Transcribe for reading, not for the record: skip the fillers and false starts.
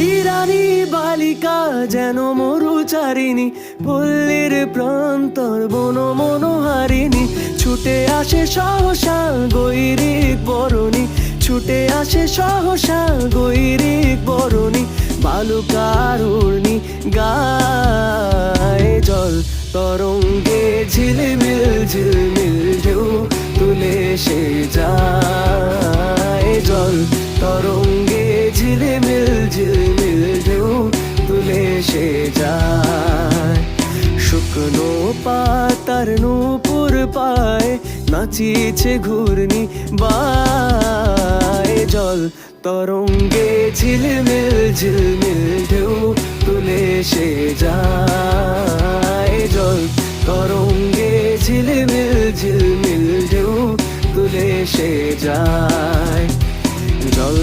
ইরানি বালিকা যেন মরুচারিণী, পল্লীর প্রান্তর বন মনোহারিণী। ছুটে আসে সহসা গৈরিক বরণী, ছুটে আসে সহসা গৈরিক বরণী। বালুকার উর্নি গায়ে জল তরঙ্গে ঝিলমিল ঝিলমিল ঢেউ তুলে সে যায়। জল তরঙ্গে ঝিলমিল ঝিলমিল ঢেউ তুলে সে যায়। শুকনো পাতার নূপুর পায় নাচিছে ঘূর্ণি বায়। জল তরঙ্গে ঝিলমিল ঝিলমিল ঢেউ তুলে সে যায়। জল তরঙ্গে ঝিলমিল ঝিলমিল ঢেউ তুলে সে যায়। জল